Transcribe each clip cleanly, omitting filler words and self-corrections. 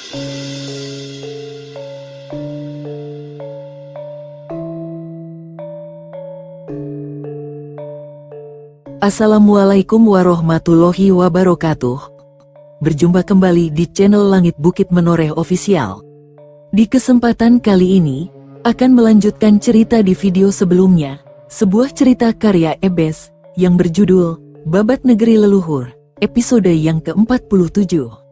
Assalamualaikum warahmatullahi wabarakatuh. Berjumpa kembali di channel Langit Bukit Menoreh Official. Di kesempatan kali ini, akan melanjutkan cerita di video sebelumnya, sebuah cerita karya Ebes, yang berjudul, Babat Negeri Leluhur, episode yang ke-47.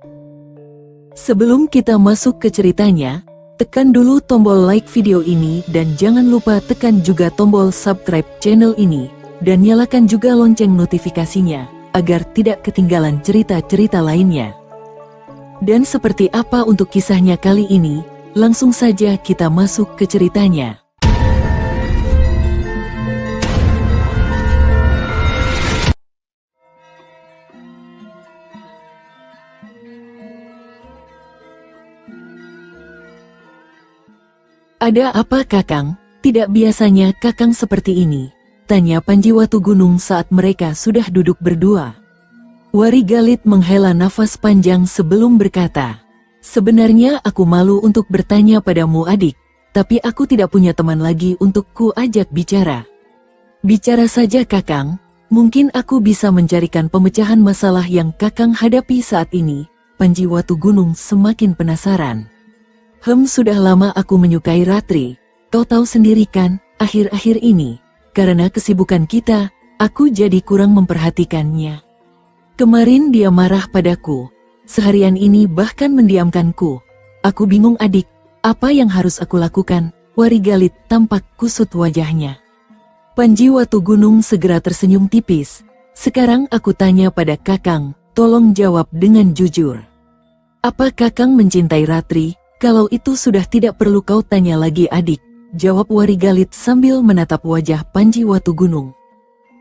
Sebelum kita masuk ke ceritanya, tekan dulu tombol like video ini dan jangan lupa tekan juga tombol subscribe channel ini. Dan nyalakan juga lonceng notifikasinya, agar tidak ketinggalan cerita-cerita lainnya. Dan seperti apa untuk kisahnya kali ini, langsung saja kita masuk ke ceritanya. Ada apa Kakang? Tidak biasanya Kakang seperti ini, tanya Panji Watugunung saat mereka sudah duduk berdua. Warigalit menghela nafas panjang sebelum berkata, "Sebenarnya aku malu untuk bertanya padamu adik, tapi aku tidak punya teman lagi untuk ku ajak bicara." "Bicara saja Kakang, mungkin aku bisa mencarikan pemecahan masalah yang Kakang hadapi saat ini." Panji Watugunung semakin penasaran. Sudah lama aku menyukai Ratri, kau tahu sendiri kan, akhir-akhir ini karena kesibukan kita, aku jadi kurang memperhatikannya. Kemarin dia marah padaku, seharian ini bahkan mendiamkanku. Aku bingung adik, apa yang harus aku lakukan? Warigalit tampak kusut wajahnya. Panji Watugunung segera tersenyum tipis. Sekarang aku tanya pada Kakang, tolong jawab dengan jujur. Apa Kakang mencintai Ratri? Kalau itu sudah tidak perlu kau tanya lagi adik, jawab Warigalit sambil menatap wajah Panji Watugunung.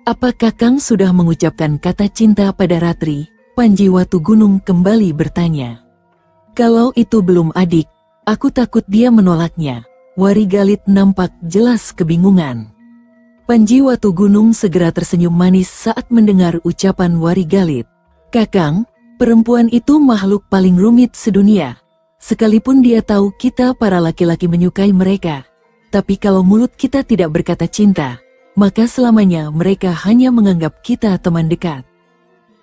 Apa Kakang sudah mengucapkan kata cinta pada Ratri? Panji Watugunung kembali bertanya. Kalau itu belum adik, aku takut dia menolaknya. Warigalit nampak jelas kebingungan. Panji Watugunung segera tersenyum manis saat mendengar ucapan Warigalit. Kakang, perempuan itu makhluk paling rumit sedunia. Sekalipun dia tahu kita para laki-laki menyukai mereka, tapi kalau mulut kita tidak berkata cinta, maka selamanya mereka hanya menganggap kita teman dekat.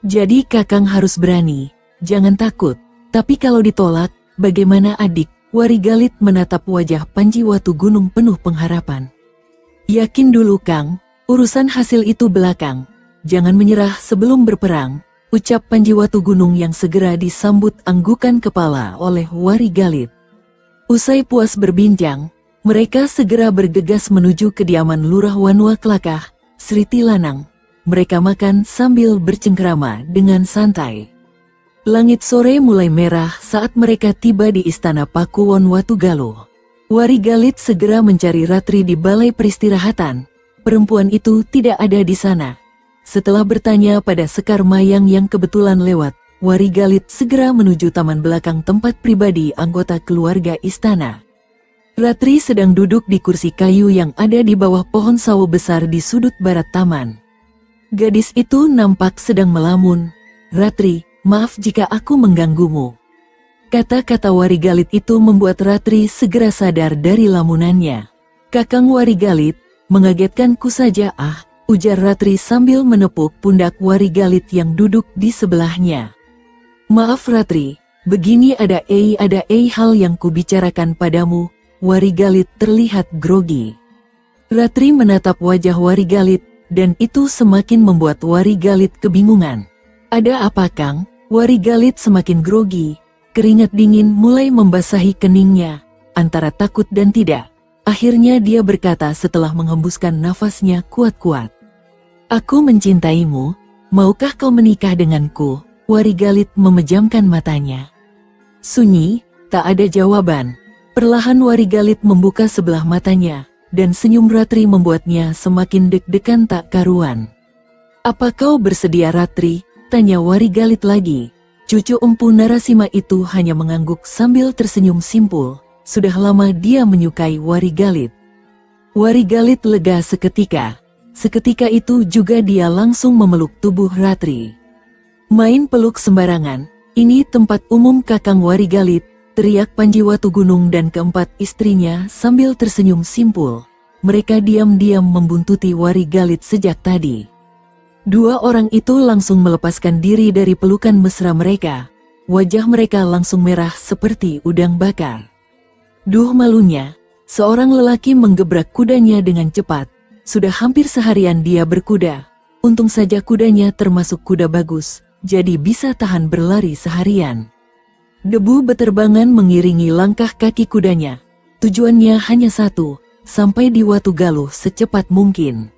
Jadi Kakang harus berani, jangan takut. Tapi kalau ditolak, bagaimana adik? Warigalit menatap wajah Panji Watugunung penuh pengharapan. Yakin dulu Kang, urusan hasil itu belakang. Jangan menyerah sebelum berperang, ucap Panji Watugunung yang segera disambut anggukan kepala oleh Warigalit. Usai puas berbincang, mereka segera bergegas menuju kediaman Lurah Wanua Kelakah, Sri Tilanang. Mereka makan sambil bercengkrama dengan santai. Langit sore mulai merah saat mereka tiba di istana Pakuwon Watugaluh. Warigalit segera mencari Ratri di balai peristirahatan. Perempuan itu tidak ada di sana. Setelah bertanya pada Sekar Mayang yang kebetulan lewat, Warigalit segera menuju taman belakang tempat pribadi anggota keluarga istana. Ratri sedang duduk di kursi kayu yang ada di bawah pohon sawo besar di sudut barat taman. Gadis itu nampak sedang melamun. "Ratri, maaf jika aku mengganggumu." Kata-kata Warigalit itu membuat Ratri segera sadar dari lamunannya. "Kakang Warigalit, mengagetkanku saja ujar Ratri sambil menepuk pundak Warigalit yang duduk di sebelahnya. "Maaf Ratri, begini ada hal yang kubicarakan padamu." Warigalit terlihat grogi. Ratri menatap wajah Warigalit, dan itu semakin membuat Warigalit kebingungan. "Ada apa Kang?" Warigalit semakin grogi. Keringat dingin mulai membasahi keningnya, antara takut dan tidak. Akhirnya dia berkata setelah menghembuskan nafasnya kuat-kuat. "Aku mencintaimu, maukah kau menikah denganku?" Warigalit memejamkan matanya. Sunyi, tak ada jawaban. Perlahan Warigalit membuka sebelah matanya, dan senyum Ratri membuatnya semakin deg-degan tak karuan. "Apa kau bersedia Ratri?" tanya Warigalit lagi. Cucu empu Narasima itu hanya mengangguk sambil tersenyum simpul. Sudah lama dia menyukai Warigalit. Warigalit lega seketika. Seketika itu juga dia langsung memeluk tubuh Ratri. "Main peluk sembarangan, ini tempat umum Kakang Warigalit," teriak Panji Watu Gunung dan keempat istrinya sambil tersenyum simpul. Mereka diam-diam membuntuti Wari Galit sejak tadi. Dua orang itu langsung melepaskan diri dari pelukan mesra mereka. Wajah mereka langsung merah seperti udang bakar. Duh malunya, seorang lelaki menggebrak kudanya dengan cepat. Sudah hampir seharian dia berkuda. Untung saja kudanya termasuk kuda bagus, jadi bisa tahan berlari seharian. Debu beterbangan mengiringi langkah kaki kudanya. Tujuannya hanya satu, sampai di Watu Galuh secepat mungkin.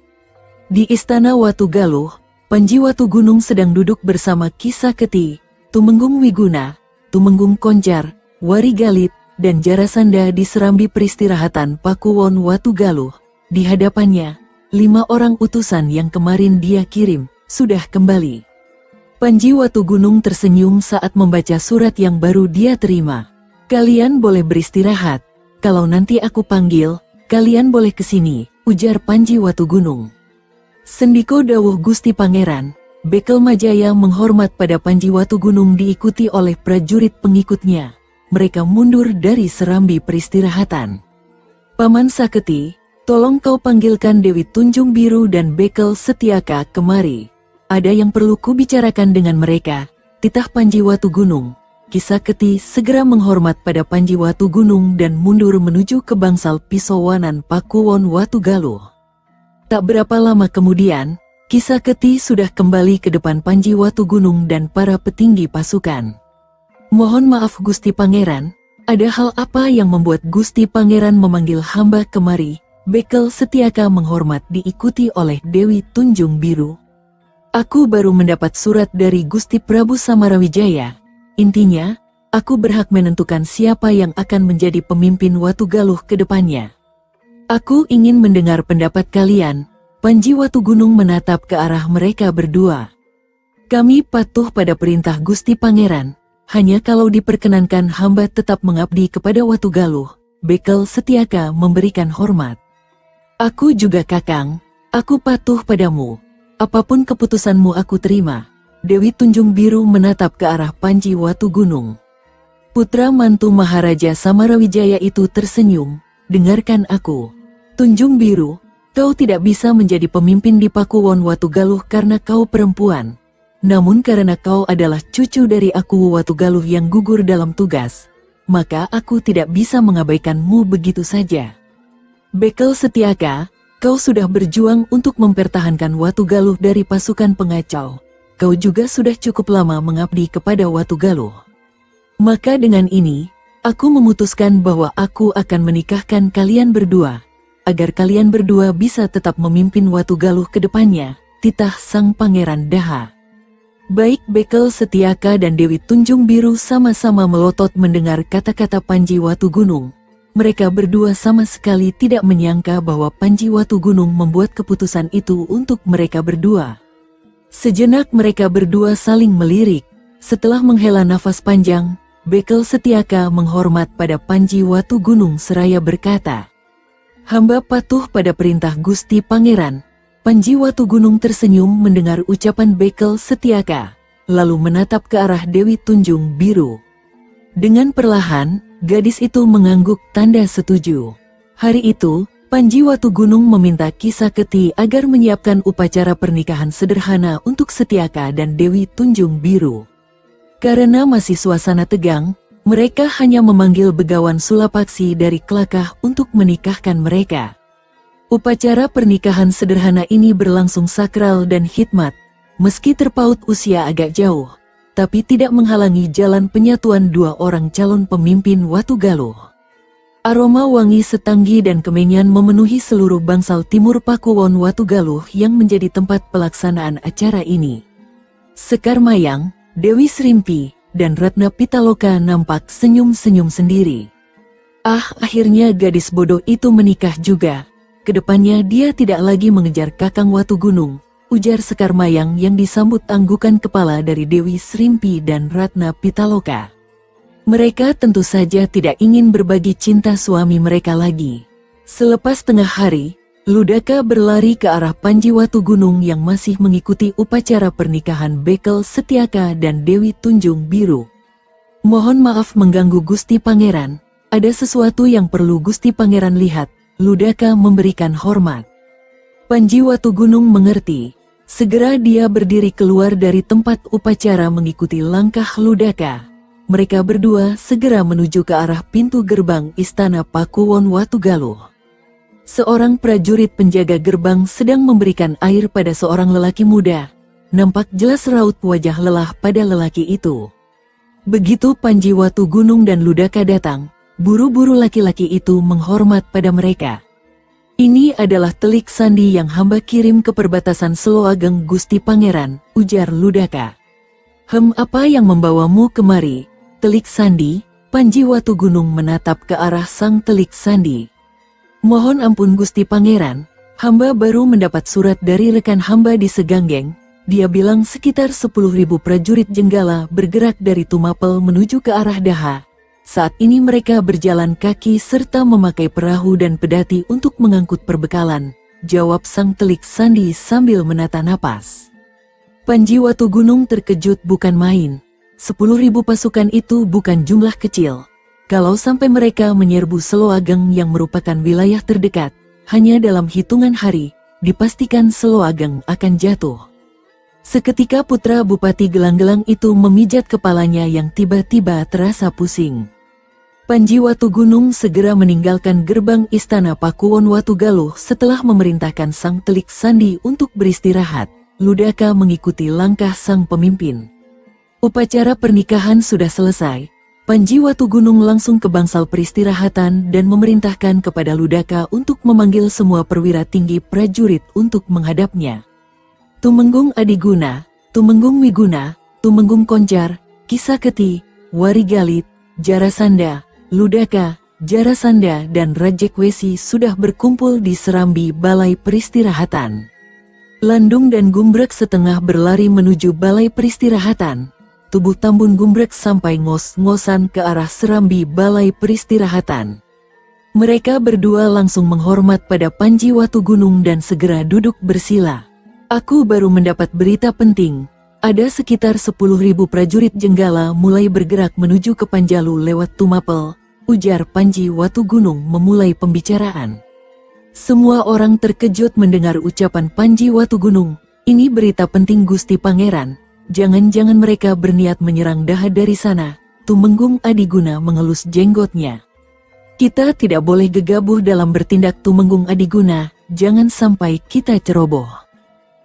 Di istana Watu Galuh, Panji Watu Gunung sedang duduk bersama Kisah Keti, Tumenggung Wiguna, Tumenggung Konjar, Wari Galit, dan Jarasanda di serambi peristirahatan Pakuwon Watu Galuh. Di hadapannya, 5 orang utusan yang kemarin dia kirim, sudah kembali. Panji Watu Gunung tersenyum saat membaca surat yang baru dia terima. Kalian boleh beristirahat, kalau nanti aku panggil, kalian boleh kesini, ujar Panji Watu Gunung. Sendiko dawuh Gusti Pangeran. Bekel Majaya menghormat pada Panji Watu Gunung diikuti oleh prajurit pengikutnya. Mereka mundur dari serambi peristirahatan. Paman Saketi, tolong kau panggilkan Dewi Tunjung Biru dan Bekel Setiaka kemari. Ada yang perlu kubicarakan dengan mereka, titah Panji Watu Gunung. Kisah Keti segera menghormat pada Panji Watu Gunung dan mundur menuju ke bangsal Pisowanan Pakuwon Watu Galuh. Tak berapa lama kemudian, Kisah Keti sudah kembali ke depan Panji Watu Gunung dan para petinggi pasukan. Mohon maaf Gusti Pangeran, ada hal apa yang membuat Gusti Pangeran memanggil hamba kemari? Bekel Setiaka menghormat diikuti oleh Dewi Tunjung Biru. Aku baru mendapat surat dari Gusti Prabu Samarawijaya. Intinya, aku berhak menentukan siapa yang akan menjadi pemimpin Watu Galuh ke depannya. Aku ingin mendengar pendapat kalian. Panji Watu Gunung menatap ke arah mereka berdua. Kami patuh pada perintah Gusti Pangeran. Hanya kalau diperkenankan hamba tetap mengabdi kepada Watu Galuh. Bekel Setiaka memberikan hormat. Aku juga Kakang. Aku patuh padamu. Apapun keputusanmu aku terima. Dewi Tunjung Biru menatap ke arah Panji Watu Gunung. Putra mantu Maharaja Samarawijaya itu tersenyum. Dengarkan aku. Tunjung Biru, kau tidak bisa menjadi pemimpin di Pakuwon Watu Galuh karena kau perempuan. Namun karena kau adalah cucu dari aku Watu Galuh yang gugur dalam tugas, maka aku tidak bisa mengabaikanmu begitu saja. Bekel Setiaka, kau sudah berjuang untuk mempertahankan Watu Galuh dari pasukan pengacau. Kau juga sudah cukup lama mengabdi kepada Watu Galuh. Maka dengan ini, aku memutuskan bahwa aku akan menikahkan kalian berdua, agar kalian berdua bisa tetap memimpin Watu Galuh ke depannya, titah Sang Pangeran Daha. Baik Bekel Setiaka dan Dewi Tunjung Biru sama-sama melotot mendengar kata-kata Panji Watu Gunung. Mereka berdua sama sekali tidak menyangka bahwa Panji Watu Gunung membuat keputusan itu untuk mereka berdua. Sejenak mereka berdua saling melirik. Setelah menghela nafas panjang, Bekel Setiaka menghormat pada Panji Watu Gunung seraya berkata, hamba patuh pada perintah Gusti Pangeran. Panji Watu Gunung tersenyum mendengar ucapan Bekel Setiaka, lalu menatap ke arah Dewi Tunjung Biru. Dengan perlahan, gadis itu mengangguk tanda setuju. Hari itu, Panji Watu Gunung meminta Kisah Keti agar menyiapkan upacara pernikahan sederhana untuk Setiaka dan Dewi Tunjung Biru. Karena masih suasana tegang, mereka hanya memanggil begawan Sulapaksi dari Kelakah untuk menikahkan mereka. Upacara pernikahan sederhana ini berlangsung sakral dan hikmat, meski terpaut usia agak jauh, tapi tidak menghalangi jalan penyatuan dua orang calon pemimpin Watu Galuh. Aroma wangi setanggi dan kemenyan memenuhi seluruh bangsal timur Pakuwon Watu Galuh yang menjadi tempat pelaksanaan acara ini. Sekar Mayang, Dewi Srimpi, dan Ratna Pitaloka nampak senyum-senyum sendiri. Ah, akhirnya gadis bodoh itu menikah juga. Kedepannya dia tidak lagi mengejar Kakang Watu Gunung, ujar Sekar Mayang yang disambut anggukan kepala dari Dewi Srimpi dan Ratna Pitaloka. Mereka tentu saja tidak ingin berbagi cinta suami mereka lagi. Selepas tengah hari, Ludaka berlari ke arah Panji Watu Gunung yang masih mengikuti upacara pernikahan Bekel Setiaka dan Dewi Tunjung Biru. Mohon maaf mengganggu Gusti Pangeran, ada sesuatu yang perlu Gusti Pangeran lihat, Ludaka memberikan hormat. Panji Watu Gunung mengerti. Segera dia berdiri keluar dari tempat upacara mengikuti langkah Ludaka. Mereka berdua segera menuju ke arah pintu gerbang Istana Pakuwon Watugaluh. Seorang prajurit penjaga gerbang sedang memberikan air pada seorang lelaki muda. Nampak jelas raut wajah lelah pada lelaki itu. Begitu Panji Watu Gunung dan Ludaka datang, buru-buru laki-laki itu menghormat pada mereka. Ini adalah telik sandi yang hamba kirim ke perbatasan Selo Ageng Gusti Pangeran, ujar Ludaka. Apa yang membawamu kemari, telik sandi? Panji Watu Gunung menatap ke arah sang telik sandi. Mohon ampun Gusti Pangeran, hamba baru mendapat surat dari rekan hamba di Seganggeng. Dia bilang sekitar 10.000 prajurit Jenggala bergerak dari Tumapel menuju ke arah Daha. Saat ini mereka berjalan kaki serta memakai perahu dan pedati untuk mengangkut perbekalan, jawab sang telik sandi sambil menata napas. Panji Watu Gunung terkejut bukan main. 10.000 pasukan itu bukan jumlah kecil. Kalau sampai mereka menyerbu Selo Ageng yang merupakan wilayah terdekat, hanya dalam hitungan hari, dipastikan Selo Ageng akan jatuh. Seketika putra Bupati Gelang-Gelang itu memijat kepalanya yang tiba-tiba terasa pusing. Panji Watu Gunung segera meninggalkan gerbang Istana Pakuwon Watugaluh setelah memerintahkan sang telik sandi untuk beristirahat. Ludaka mengikuti langkah sang pemimpin. Upacara pernikahan sudah selesai. Panji Watu Gunung langsung ke bangsal peristirahatan dan memerintahkan kepada Ludaka untuk memanggil semua perwira tinggi prajurit untuk menghadapnya. Tumenggung Adiguna, Tumenggung Wiguna, Tumenggung Koncar, Kisaketi, Warigalit, Jarasanda, Ludaka, Jarasanda dan Rajekwesi sudah berkumpul di serambi balai peristirahatan. Landung dan Gumbrek setengah berlari menuju balai peristirahatan. Tubuh Tambun Gumbrek sampai ngos-ngosan ke arah serambi balai peristirahatan. Mereka berdua langsung menghormat pada Panji Watu Gunung dan segera duduk bersila. Aku baru mendapat berita penting. Ada sekitar 10.000 prajurit Jenggala mulai bergerak menuju ke Panjalu lewat Tumapel, ujar Panji Watu Gunung memulai pembicaraan. Semua orang terkejut mendengar ucapan Panji Watu Gunung. Ini berita penting Gusti Pangeran. Jangan-jangan mereka berniat menyerang Daha dari sana. Tumenggung Adiguna mengelus jenggotnya. Kita tidak boleh gegabah dalam bertindak Tumenggung Adiguna. Jangan sampai kita ceroboh.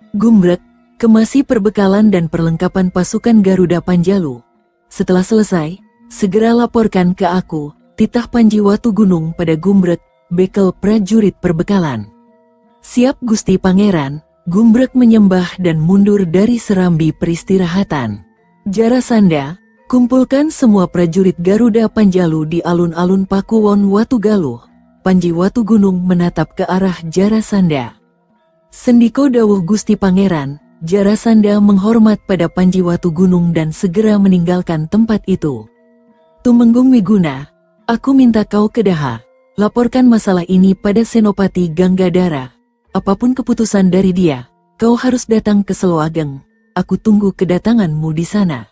Gumbrek, kemasi perbekalan dan perlengkapan pasukan Garuda Panjalu. Setelah selesai, segera laporkan ke aku, titah Panji Watu Gunung pada Gumbrek, bekel prajurit perbekalan. Siap Gusti Pangeran. Gumbrek menyembah dan mundur dari serambi peristirahatan. Jarasanda, kumpulkan semua prajurit Garuda Panjalu di alun-alun Pakuwon Watugaluh. Panji Watu Gunung menatap ke arah Jarasanda. Sendiko dawuh Gusti Pangeran. Jarasanda menghormat pada Panji Watu Gunung dan segera meninggalkan tempat itu. Tumenggung Wiguna, aku minta kau ke Daha. Laporkan masalah ini pada Senopati Ganggadara. Apapun keputusan dari dia, kau harus datang ke Selo Ageng. Aku tunggu kedatanganmu di sana.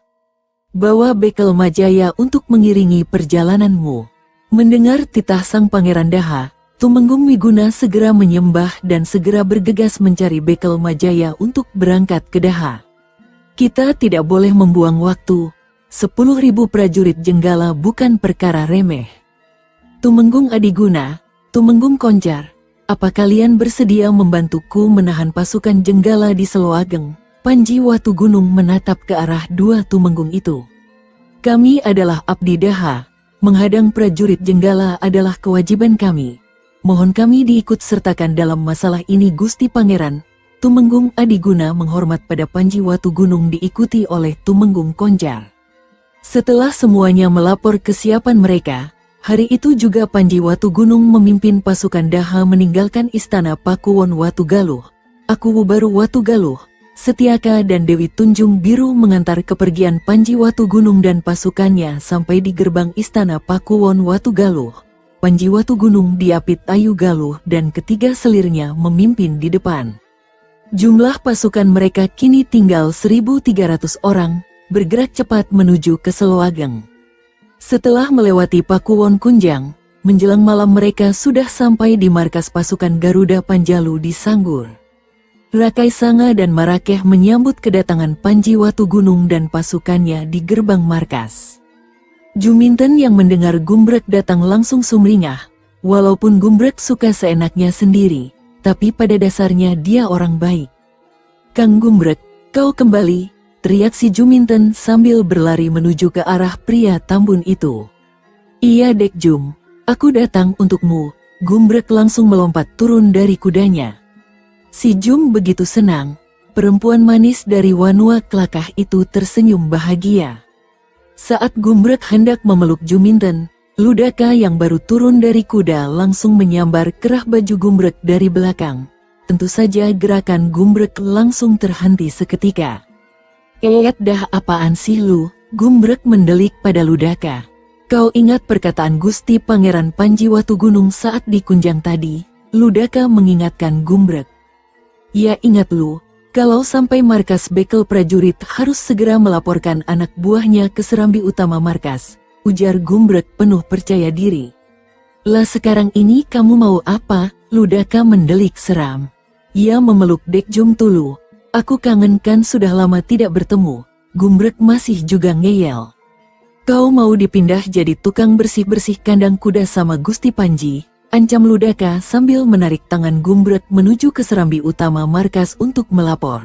Bawa bekel Majaya untuk mengiringi perjalananmu. Mendengar titah sang Pangeran Daha, Tumenggung Wiguna segera menyembah dan segera bergegas mencari bekel Majaya untuk berangkat ke Daha. Kita tidak boleh membuang waktu. 10.000 prajurit Jenggala bukan perkara remeh. Tumenggung Adiguna, Tumenggung Koncar, apa kalian bersedia membantuku menahan pasukan Jenggala di Selo Ageng? Panji Watu Gunung menatap ke arah dua tumenggung itu. Kami adalah abdi Daha. Menghadang prajurit Jenggala adalah kewajiban kami. Mohon kami diikut sertakan dalam masalah ini Gusti Pangeran. Tumenggung Adiguna menghormat pada Panji Watu Gunung diikuti oleh Tumenggung Koncar. Setelah semuanya melapor kesiapan mereka, hari itu juga Panji Watu Gunung memimpin pasukan Daha meninggalkan Istana Pakuwon Watugaluh. Akuwubaru Watugaluh, Setiaka dan Dewi Tunjung Biru mengantar kepergian Panji Watu Gunung dan pasukannya sampai di gerbang Istana Pakuwon Watugaluh. Panji Watu Gunung diapit Ayu Galuh dan ketiga selirnya memimpin di depan. Jumlah pasukan mereka kini tinggal 1.300 orang, bergerak cepat menuju ke Selo Ageng. Setelah melewati Pakuwon Kunjang, menjelang malam mereka sudah sampai di markas pasukan Garuda Panjalu di Sanggur. Rakai Sanga dan Marakeh menyambut kedatangan Panji Watugunung dan pasukannya di gerbang markas. Juminten yang mendengar Gumbrek datang langsung sumringah, walaupun Gumbrek suka seenaknya sendiri, tapi pada dasarnya dia orang baik. "Kang Gumbrek, kau kembali," teriak si Juminten sambil berlari menuju ke arah pria tambun itu. "Iya Dek Jum, aku datang untukmu." Gumbrek langsung melompat turun dari kudanya. Si Jum begitu senang, perempuan manis dari Wanua Kelakah itu tersenyum bahagia. Saat Gumbrek hendak memeluk Juminten, Ludaka yang baru turun dari kuda langsung menyambar kerah baju Gumbrek dari belakang. Tentu saja gerakan Gumbrek langsung terhenti seketika. Dah apaan sih lu?" Gumbrek mendelik pada Ludaka. "Kau ingat perkataan Gusti Pangeran Panji Watugunung saat di Kunjang tadi?" Ludaka mengingatkan Gumbrek. "Ya ingat lu, kalau sampai markas bekel prajurit harus segera melaporkan anak buahnya ke serambi utama markas," ujar Gumbrek penuh percaya diri. "Lah sekarang ini kamu mau apa?" Ludaka mendelik seram. Ia memeluk Dek Jum Tulu. "Aku kangen kan, sudah lama tidak bertemu." Gumbrek masih juga ngeyel. "Kau mau dipindah jadi tukang bersih-bersih kandang kuda sama Gusti Panji?" ancam Ludaka sambil menarik tangan Gumbrek menuju ke serambi utama markas untuk melapor.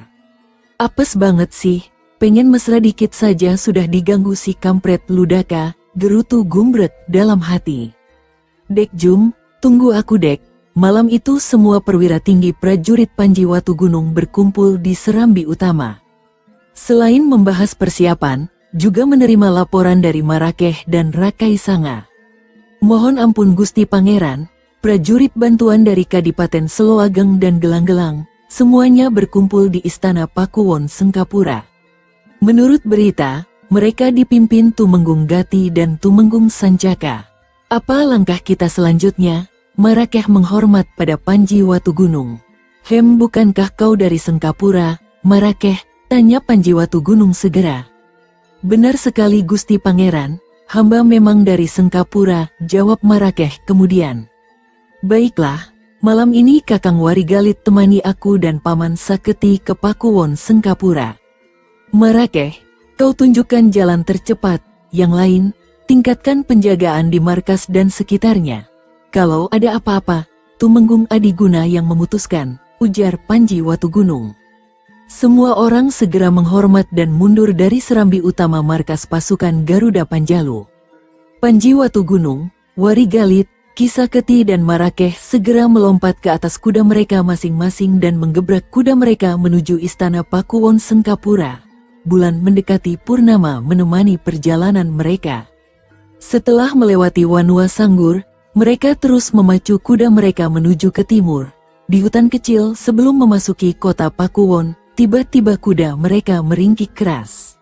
"Apes banget sih, pengen mesra dikit saja sudah diganggu si kampret Ludaka," gerutu Gumbrek dalam hati. "Dek Jum, tunggu aku Dek." Malam itu semua perwira tinggi prajurit Panji Watugunung berkumpul di serambi utama. Selain membahas persiapan, juga menerima laporan dari Marakeh dan Rakai Sanga. "Mohon ampun Gusti Pangeran, prajurit bantuan dari Kadipaten Seloageng dan Gelang-Gelang, semuanya berkumpul di Istana Pakuwon Sengkapura. Menurut berita, mereka dipimpin Tumenggung Gati dan Tumenggung Sancaka. Apa langkah kita selanjutnya?" Marakeh menghormat pada Panji Watugunung. Bukankah kau dari Sengkapura, Marakeh?" tanya Panji Watugunung segera. "Benar sekali Gusti Pangeran, hamba memang dari Sengkapura," jawab Marakeh kemudian. "Baiklah, malam ini Kakang Warigalit temani aku dan Paman Saketi ke Pakuwon Sengkapura. Marakeh, kau tunjukkan jalan tercepat, yang lain, tingkatkan penjagaan di markas dan sekitarnya. Kalau ada apa-apa, Tumenggung Adiguna yang memutuskan," ujar Panji Watugunung. Semua orang segera menghormat dan mundur dari serambi utama markas pasukan Garuda Panjalu. Panji Watugunung, Warigalit, Kisaketi dan Marakeh segera melompat ke atas kuda mereka masing-masing dan menggebrak kuda mereka menuju Istana Pakuwon Sengkapura. Bulan mendekati purnama menemani perjalanan mereka. Setelah melewati Wanua Sanggur, mereka terus memacu kuda mereka menuju ke timur. Di hutan kecil sebelum memasuki kota Pakuwon, tiba-tiba kuda mereka meringkik keras.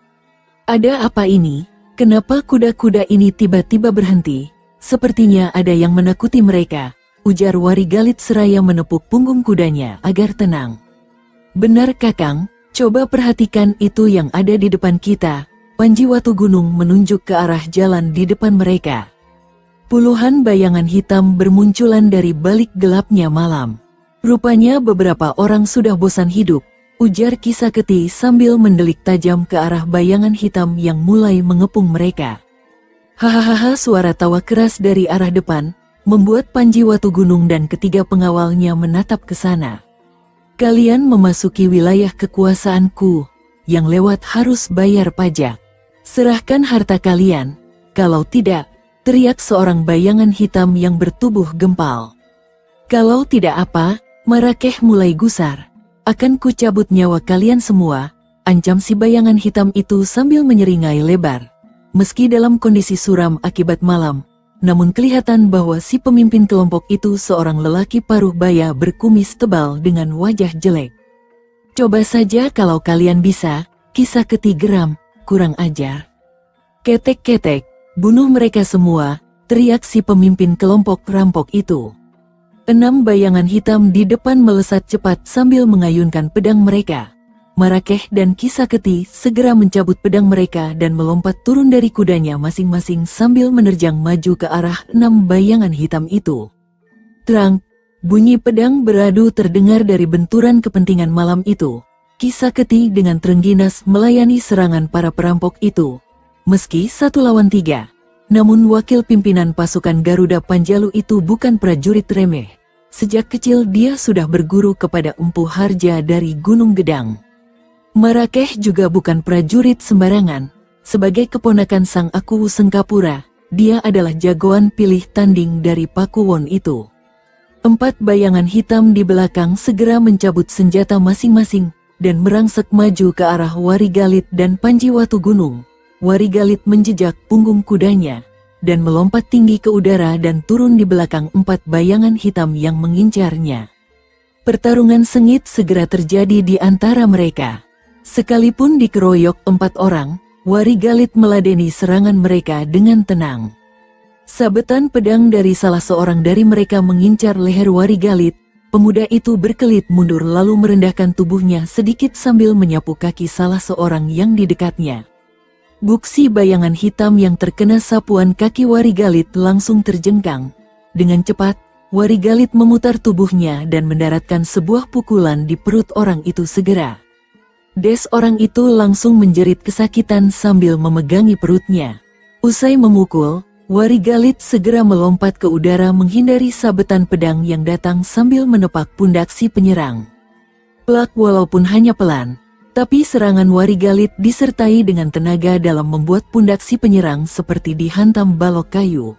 "Ada apa ini? Kenapa kuda-kuda ini tiba-tiba berhenti? Sepertinya ada yang menakuti mereka," ujar Warigalit seraya menepuk punggung kudanya agar tenang. "Benar Kakang, coba perhatikan itu yang ada di depan kita." Panji Watugunung menunjuk ke arah jalan di depan mereka. Puluhan bayangan hitam bermunculan dari balik gelapnya malam. "Rupanya beberapa orang sudah bosan hidup," ujar Kisaketi sambil mendelik tajam ke arah bayangan hitam yang mulai mengepung mereka. Hahaha, suara tawa keras dari arah depan, membuat Panji Watugunung dan ketiga pengawalnya menatap ke sana. "Kalian memasuki wilayah kekuasaanku, yang lewat harus bayar pajak. Serahkan harta kalian, kalau tidak," teriak seorang bayangan hitam yang bertubuh gempal. "Kalau tidak apa," Marakeh mulai gusar, "akan kucabut nyawa kalian semua," ancam si bayangan hitam itu sambil menyeringai lebar. Meski dalam kondisi suram akibat malam, namun kelihatan bahwa si pemimpin kelompok itu seorang lelaki paruh baya berkumis tebal dengan wajah jelek. "Coba saja kalau kalian bisa," Kisaketi geram, "kurang ajar. Ketek-ketek, bunuh mereka semua," teriak si pemimpin kelompok rampok itu. 6 bayangan hitam di depan melesat cepat sambil mengayunkan pedang mereka. Marakeh dan Kisaketi segera mencabut pedang mereka dan melompat turun dari kudanya masing-masing sambil menerjang maju ke arah 6 bayangan hitam itu. Terang, bunyi pedang beradu terdengar dari benturan kepentingan malam itu. Kisaketi dengan terengginas melayani serangan para perampok itu. Meski 1 lawan 3, namun wakil pimpinan pasukan Garuda Panjalu itu bukan prajurit remeh. Sejak kecil dia sudah berguru kepada Empu Harja dari Gunung Gedang. Marakeh juga bukan prajurit sembarangan. Sebagai keponakan Sang Aku Sengkapura, dia adalah jagoan pilih tanding dari Pakuwon itu. 4 bayangan hitam di belakang segera mencabut senjata masing-masing dan merangsek maju ke arah Warigalit dan Panji Watugunung. Warigalit menjejak punggung kudanya dan melompat tinggi ke udara dan turun di belakang 4 bayangan hitam yang mengincarnya. Pertarungan sengit segera terjadi di antara mereka. Sekalipun dikeroyok 4 orang, Warigalit meladeni serangan mereka dengan tenang. Sabetan pedang dari salah seorang dari mereka mengincar leher Warigalit. Pemuda itu berkelit mundur lalu merendahkan tubuhnya sedikit sambil menyapu kaki salah seorang yang di dekatnya. Buksi bayangan hitam yang terkena sapuan kaki Warigalit langsung terjengkang. Dengan cepat, Warigalit memutar tubuhnya dan mendaratkan sebuah pukulan di perut orang itu segera. Des orang itu langsung menjerit kesakitan sambil memegangi perutnya. Usai memukul, Warigalit segera melompat ke udara menghindari sabetan pedang yang datang sambil menepak pundak si penyerang. Plak walaupun hanya pelan, tapi serangan Warigalit disertai dengan tenaga dalam membuat pundak si penyerang seperti dihantam balok kayu.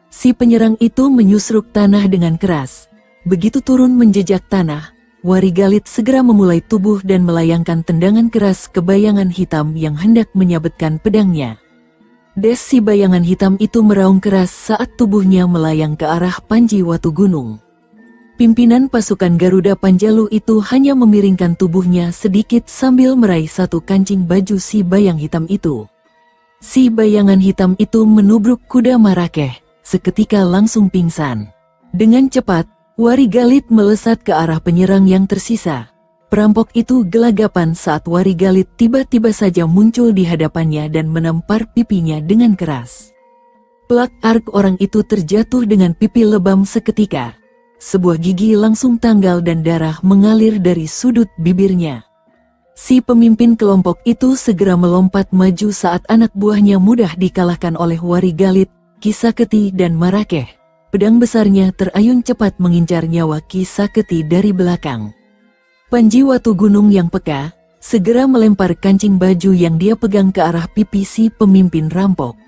Si penyerang itu menyusruk tanah dengan keras. Begitu turun menjejak tanah, Warigalit segera memulai tubuh dan melayangkan tendangan keras ke bayangan hitam yang hendak menyabetkan pedangnya. Des si bayangan hitam itu meraung keras saat tubuhnya melayang ke arah Panji Watugunung. Pimpinan pasukan Garuda Panjalu itu hanya memiringkan tubuhnya sedikit sambil meraih satu kancing baju si bayang hitam itu. Si bayangan hitam itu menubruk kuda Marakeh, seketika langsung pingsan. Dengan cepat, Warigalit melesat ke arah penyerang yang tersisa. Perampok itu gelagapan saat Warigalit tiba-tiba saja muncul di hadapannya dan menampar pipinya dengan keras. Plak ark orang itu terjatuh dengan pipi lebam seketika. Sebuah gigi langsung tanggal dan darah mengalir dari sudut bibirnya. Si pemimpin kelompok itu segera melompat maju saat anak buahnya mudah dikalahkan oleh Warigalit, Kisaketi dan Marakeh. Pedang besarnya terayun cepat mengincar nyawa Kisaketi dari belakang. Panji Watugunung yang peka, segera melempar kancing baju yang dia pegang ke arah pipi si pemimpin rampok.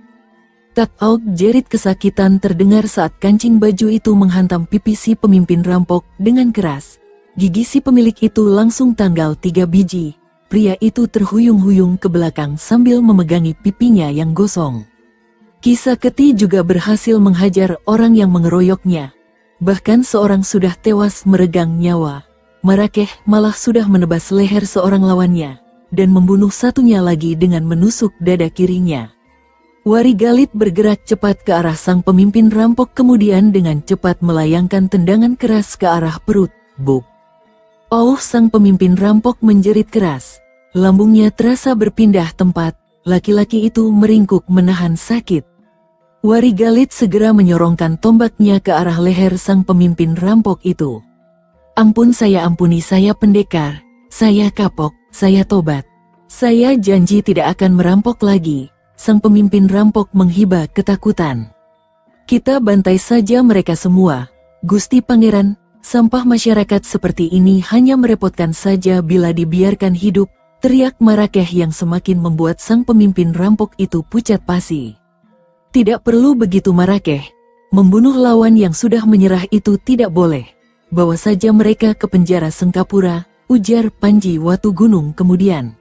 Tak auk jerit kesakitan terdengar saat kancing baju itu menghantam pipi si pemimpin rampok dengan keras. Gigi si pemilik itu langsung tanggal 3 biji. Pria itu terhuyung-huyung ke belakang sambil memegangi pipinya yang gosong. Kisaketi juga berhasil menghajar orang yang mengeroyoknya. Bahkan seorang sudah tewas meregang nyawa. Marakeh malah sudah menebas leher seorang lawannya dan membunuh satunya lagi dengan menusuk dada kirinya. Warigalit bergerak cepat ke arah sang pemimpin rampok kemudian dengan cepat melayangkan tendangan keras ke arah perut. Buk! Oh, sang pemimpin rampok menjerit keras. Lambungnya terasa berpindah tempat. Laki-laki itu meringkuk menahan sakit. Warigalit segera menyorongkan tombaknya ke arah leher sang pemimpin rampok itu. Ampun, saya ampuni, saya pendekar, saya kapok, saya tobat. Saya janji tidak akan merampok lagi. Sang pemimpin rampok menghibah ketakutan. Kita bantai saja mereka semua. Gusti Pangeran, sampah masyarakat seperti ini hanya merepotkan saja bila dibiarkan hidup, teriak Marakeh yang semakin membuat sang pemimpin rampok itu pucat pasi. Tidak perlu begitu Marakeh, membunuh lawan yang sudah menyerah itu tidak boleh. Bawa saja mereka ke penjara Sengkapura, ujar Panji Watugunung kemudian.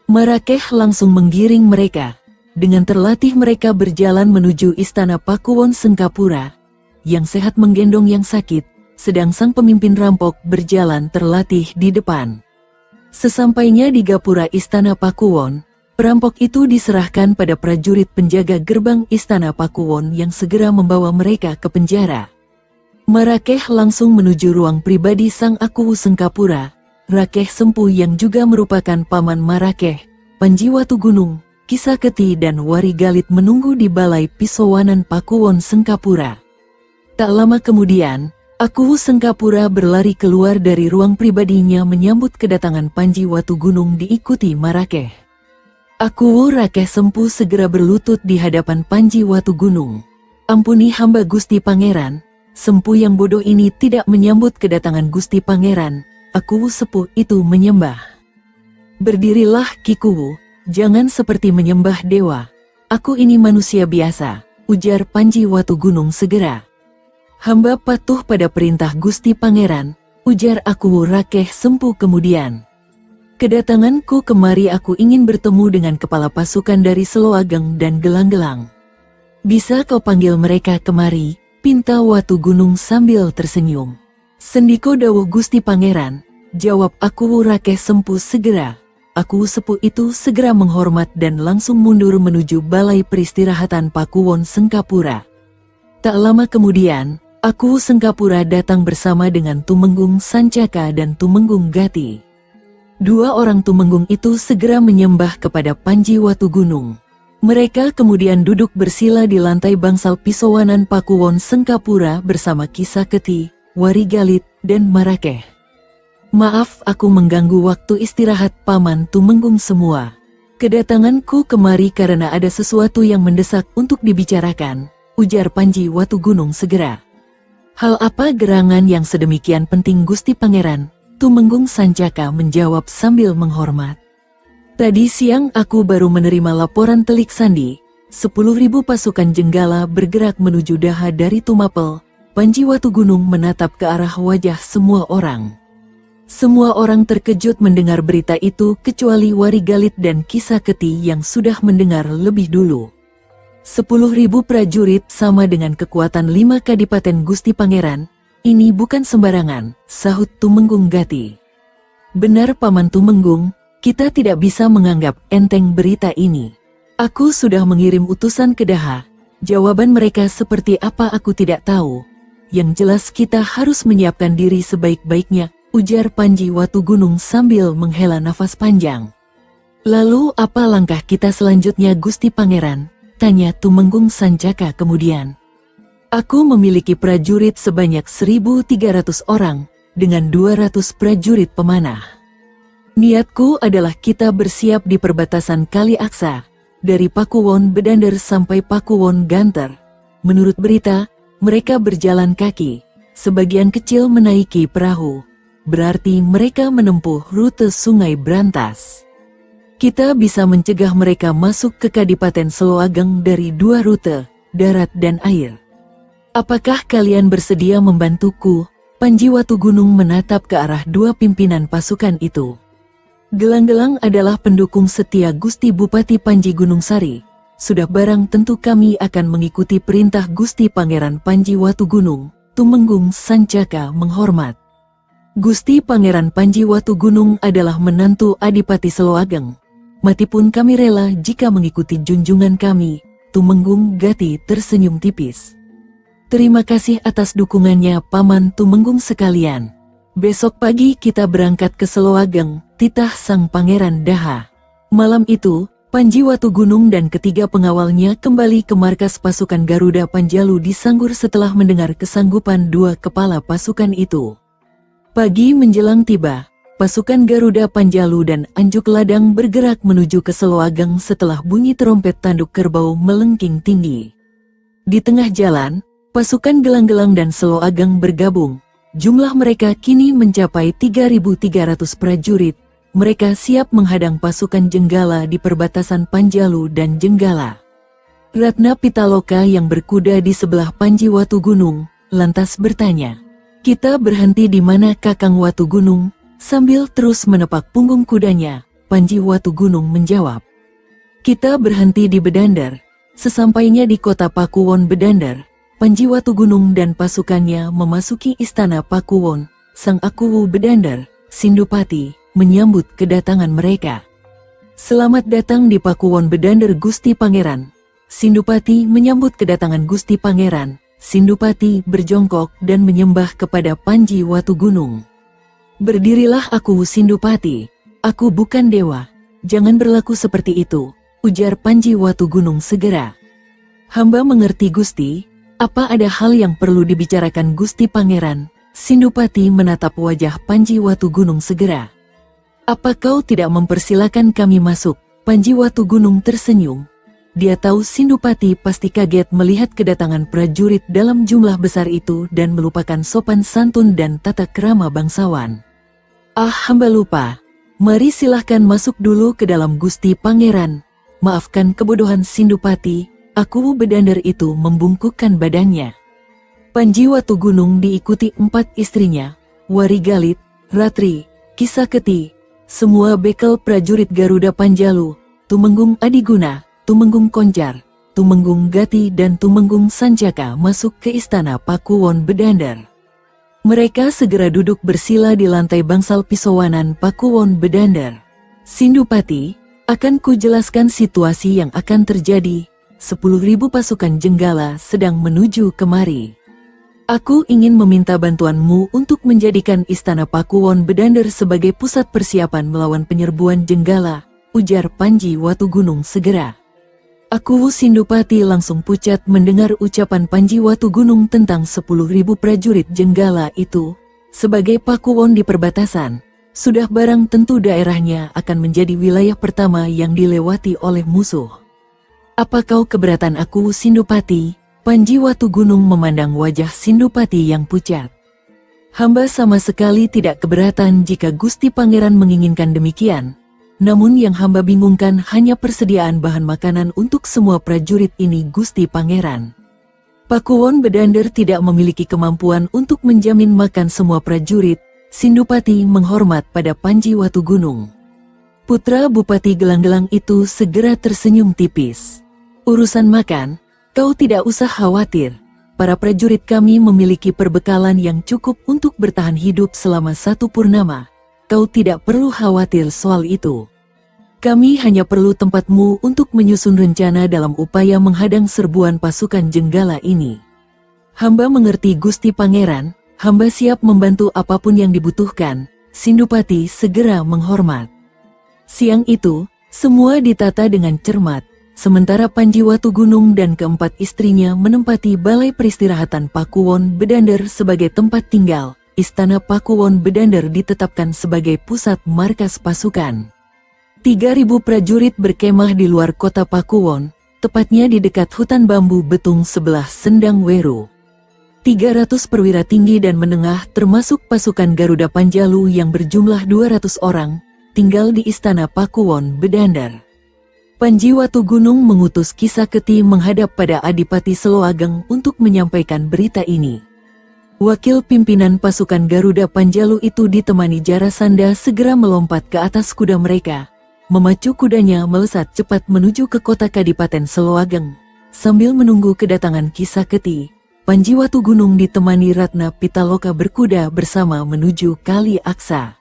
Marakeh langsung menggiring mereka. Dengan terlatih mereka berjalan menuju istana Pakuwon Sengkapura. Yang sehat menggendong yang sakit, sedang sang pemimpin rampok berjalan terlatih di depan. Sesampainya di gapura istana Pakuwon, perampok itu diserahkan pada prajurit penjaga gerbang istana Pakuwon yang segera membawa mereka ke penjara. Marakeh langsung menuju ruang pribadi Sang Aku Sengkapura. Rakeh Sempu yang juga merupakan paman Marakeh, Panji Watu Gunung, Kisaketi dan Wari Galit menunggu di balai Pisowanan Pakuwon Sengkapura. Tak lama kemudian, Akuwu Sengkapura berlari keluar dari ruang pribadinya menyambut kedatangan Panji Watu Gunung diikuti Marakeh. Akuwu Rakeh Sempu segera berlutut di hadapan Panji Watu Gunung. Ampuni hamba Gusti Pangeran, Sempu yang bodoh ini tidak menyambut kedatangan Gusti Pangeran. Akuwu Sepuh itu menyembah. Berdirilah Kikuwu, jangan seperti menyembah dewa. Aku ini manusia biasa, ujar Panji Watu Gunung segera. Hamba patuh pada perintah Gusti Pangeran, ujar Akuwu Rakeh Sempu kemudian. Kedatanganku kemari aku ingin bertemu dengan kepala pasukan dari Seloageng dan Gelang-Gelang. Bisa kau panggil mereka kemari, pinta Watu Gunung sambil tersenyum. Sendiko dawuh Gusti Pangeran, jawab Akuwu Rakeh Sempu segera. Akuwu Sepuh itu segera menghormat dan langsung mundur menuju balai peristirahatan Pakuwon Sengkapura. Tak lama kemudian, Akuwu Sengkapura datang bersama dengan Tumenggung Sancaka dan Tumenggung Gati. Dua orang Tumenggung itu segera menyembah kepada Panji Watu Gunung. Mereka kemudian duduk bersila di lantai bangsal Pisowanan Pakuwon Sengkapura bersama Kisaketi, Wari Galit, dan Marakeh. Maaf aku mengganggu waktu istirahat Paman Tumenggung semua. Kedatanganku kemari karena ada sesuatu yang mendesak untuk dibicarakan, ujar Panji Watu Gunung segera. Hal apa gerangan yang sedemikian penting Gusti Pangeran? Tumenggung Sancaka menjawab sambil menghormat. Tadi siang aku baru menerima laporan telik sandi, 10.000 pasukan Jenggala bergerak menuju Daha dari Tumapel. Panji Watu Gunung menatap ke arah wajah semua orang. Semua orang terkejut mendengar berita itu kecuali Wari Galit dan Kisaketi yang sudah mendengar lebih dulu. 10.000 prajurit sama dengan kekuatan 5 kadipaten Gusti Pangeran. Ini bukan sembarangan, sahut Tumenggung Gati. Benar Paman Tumenggung, kita tidak bisa menganggap enteng berita ini. Aku sudah mengirim utusan ke Daha. Jawaban mereka seperti apa aku tidak tahu. Yang jelas kita harus menyiapkan diri sebaik-baiknya, ujar Panji Watu Gunung sambil menghela nafas panjang. Lalu apa langkah kita selanjutnya Gusti Pangeran? Tanya Tumenggung Sancaka kemudian. Aku memiliki prajurit sebanyak 1.300 orang, dengan 200 prajurit pemanah. Niatku adalah kita bersiap di perbatasan Kali Aksa, dari Pakuwon Bedander sampai Pakuwon Ganter. Menurut berita, mereka berjalan kaki, sebagian kecil menaiki perahu. Berarti mereka menempuh rute Sungai Brantas. Kita bisa mencegah mereka masuk ke Kadipaten Seloageng dari 2 rute, darat dan air. Apakah kalian bersedia membantuku? Panji Watu Gunung menatap ke arah 2 pimpinan pasukan itu. Gelang-Gelang adalah pendukung setia Gusti Bupati Panji Gunung Sari. Sudah barang tentu kami akan mengikuti perintah Gusti Pangeran Panji Watu Gunung. Tumenggung Sancaka menghormat. Gusti Pangeran Panji Watu Gunung adalah menantu Adipati Seloageng. Mati pun kami rela jika mengikuti junjungan kami. Tumenggung Gati tersenyum tipis. Terima kasih atas dukungannya Paman Tumenggung sekalian. Besok pagi kita berangkat ke Seloageng, titah sang Pangeran Daha. Malam itu, Panji Watu Gunung dan ketiga pengawalnya kembali ke markas pasukan Garuda Panjalu di Sanggur setelah mendengar kesanggupan 2 kepala pasukan itu. Pagi menjelang tiba, pasukan Garuda Panjalu dan Anjuk Ladang bergerak menuju ke Seloageng setelah bunyi trompet tanduk kerbau melengking tinggi. Di tengah jalan, pasukan Gelang-Gelang dan Seloageng bergabung. Jumlah mereka kini mencapai 3.300 prajurit. Mereka siap menghadang pasukan Jenggala di perbatasan Panjalu dan Jenggala. Ratna Pitaloka yang berkuda di sebelah Panji Watu Gunung, lantas bertanya, "Kita berhenti di mana Kakang Watu Gunung?" Sambil terus menepak punggung kudanya, Panji Watu Gunung menjawab, "Kita berhenti di Bedander." Sesampainya di kota Pakuwon Bedander, Panji Watu Gunung dan pasukannya memasuki istana Pakuwon. Sang Akuwu Bedander, Sindupati, menyambut kedatangan mereka. "Selamat datang di Pakuwon Bedander Gusti Pangeran." Sindupati menyambut kedatangan Gusti Pangeran. Sindupati berjongkok dan menyembah kepada Panji Watu Gunung. Berdirilah aku Sindupati, aku bukan dewa, jangan berlaku seperti itu, ujar Panji Watugunung segera. Hamba mengerti Gusti, apa ada hal yang perlu dibicarakan Gusti Pangeran? Sindupati menatap wajah Panji Watugunung segera. Apa kau tidak mempersilakan kami masuk? Panji Watugunung tersenyum. Dia tahu Sindupati pasti kaget melihat kedatangan prajurit dalam jumlah besar itu dan melupakan sopan santun dan tata krama bangsawan. Ah, hamba lupa. Mari silahkan masuk dulu ke dalam Gusti Pangeran. Maafkan kebodohan Sindupati, aku Bedandar itu membungkukkan badannya. Panji Watugunung diikuti 4 istrinya, Warigalit, Ratri, Kisaketi, semua bekal prajurit Garuda Panjalu, Tumenggung Adiguna, Tumenggung Konjar, Tumenggung Gati dan Tumenggung Sanjaka masuk ke istana Pakuwon Bedandar. Mereka segera duduk bersila di lantai bangsal pisauanan Pakuwon Bedandar. Sindupati, akan kujelaskan situasi yang akan terjadi. 10.000 pasukan Jenggala sedang menuju kemari. Aku ingin meminta bantuanmu untuk menjadikan istana Pakuwon Bedandar sebagai pusat persiapan melawan penyerbuan Jenggala, ujar Panji Watugunung segera. Aku Sindupati langsung pucat mendengar ucapan Panji Watugunung tentang 10.000 prajurit Jenggala itu. Sebagai Pakuwon di perbatasan, sudah barang tentu daerahnya akan menjadi wilayah pertama yang dilewati oleh musuh. Apa kau keberatan aku Sindupati? Panji Watugunung memandang wajah Sindupati yang pucat. Hamba sama sekali tidak keberatan jika Gusti Pangeran menginginkan demikian. Namun yang hamba bingungkan hanya persediaan bahan makanan untuk semua prajurit ini Gusti Pangeran. Pakuwon Bedandar tidak memiliki kemampuan untuk menjamin makan semua prajurit. Sindupati menghormat pada Panji Watugunung. Putra Bupati Gelang-Gelang itu segera tersenyum tipis. Urusan makan, kau tidak usah khawatir. Para prajurit kami memiliki perbekalan yang cukup untuk bertahan hidup selama 1 purnama. Kau tidak perlu khawatir soal itu. Kami hanya perlu tempatmu untuk menyusun rencana dalam upaya menghadang serbuan pasukan Jenggala ini. Hamba mengerti Gusti Pangeran, hamba siap membantu apapun yang dibutuhkan. Sindupati segera menghormat. Siang itu, semua ditata dengan cermat, sementara Panji Watugunung dan keempat istrinya menempati balai peristirahatan Pakuwon Bedandar sebagai tempat tinggal. Istana Pakuwon Bedandar ditetapkan sebagai pusat markas pasukan. 3.000 prajurit berkemah di luar kota Pakuwon, tepatnya di dekat hutan bambu betung sebelah Sendang Weru. 300 perwira tinggi dan menengah termasuk pasukan Garuda Panjalu yang berjumlah 200 orang, tinggal di istana Pakuwon Bedandar. Panji Watugunung mengutus Kisaketi menghadap pada Adipati Seloageng untuk menyampaikan berita ini. Wakil pimpinan pasukan Garuda Panjalu itu ditemani Jarasandha segera melompat ke atas kuda mereka, memacu kudanya melesat cepat menuju ke kota Kadipaten Seloageng. Sambil menunggu kedatangan Kisaketi, Panji Watugunung ditemani Ratna Pitaloka berkuda bersama menuju Kali Aksa.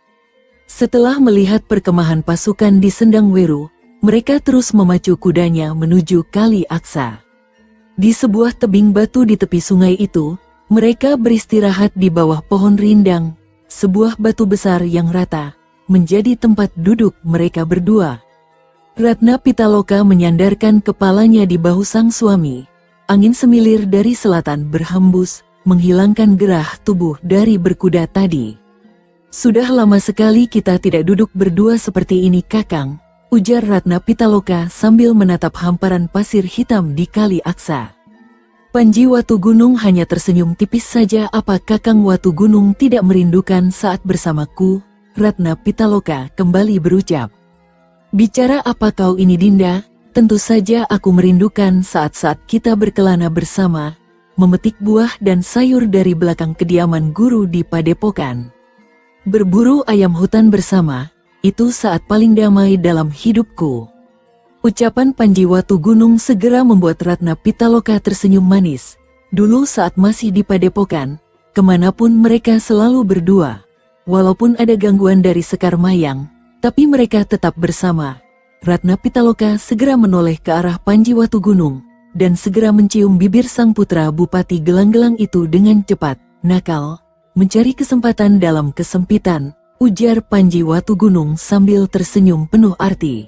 Setelah melihat perkemahan pasukan di Sendang Weru, mereka terus memacu kudanya menuju Kali Aksa. Di sebuah tebing batu di tepi sungai itu, mereka beristirahat di bawah pohon rindang, sebuah batu besar yang rata, menjadi tempat duduk mereka berdua. Ratna Pitaloka menyandarkan kepalanya di bahu sang suami. Angin semilir dari selatan berhembus, menghilangkan gerah tubuh dari berkuda tadi. Sudah lama sekali kita tidak duduk berdua seperti ini Kakang, ujar Ratna Pitaloka sambil menatap hamparan pasir hitam di Kali Aksa. Panji Watugunung hanya tersenyum tipis saja. Apa Kakang Watugunung tidak merindukan saat bersamaku? Ratna Pitaloka kembali berucap. Bicara apa kau ini Dinda? Tentu saja aku merindukan saat-saat kita berkelana bersama, memetik buah dan sayur dari belakang kediaman guru di Padepokan. Berburu ayam hutan bersama, itu saat paling damai dalam hidupku. Ucapan Panji Watugunung segera membuat Ratna Pitaloka tersenyum manis. Dulu saat masih di Padepokan, kemanapun mereka selalu berdua. Walaupun ada gangguan dari Sekar Mayang, tapi mereka tetap bersama. Ratna Pitaloka segera menoleh ke arah Panji Watugunung, dan segera mencium bibir sang putra Bupati Gelang-Gelang itu dengan cepat, nakal, mencari kesempatan dalam kesempitan. ujar Panji Watugunung sambil tersenyum penuh arti.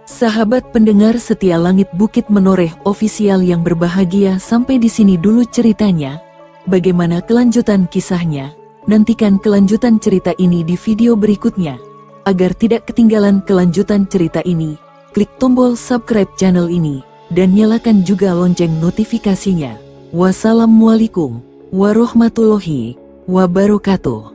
Sahabat pendengar setia Langit Bukit Menoreh ofisial yang berbahagia, sampai di sini dulu ceritanya. Bagaimana kelanjutan kisahnya? Nantikan kelanjutan cerita ini di video berikutnya. Agar tidak ketinggalan kelanjutan cerita ini, klik tombol subscribe channel ini, dan nyalakan juga lonceng notifikasinya. Wassalamualaikum warahmatullahi wabarakatuh.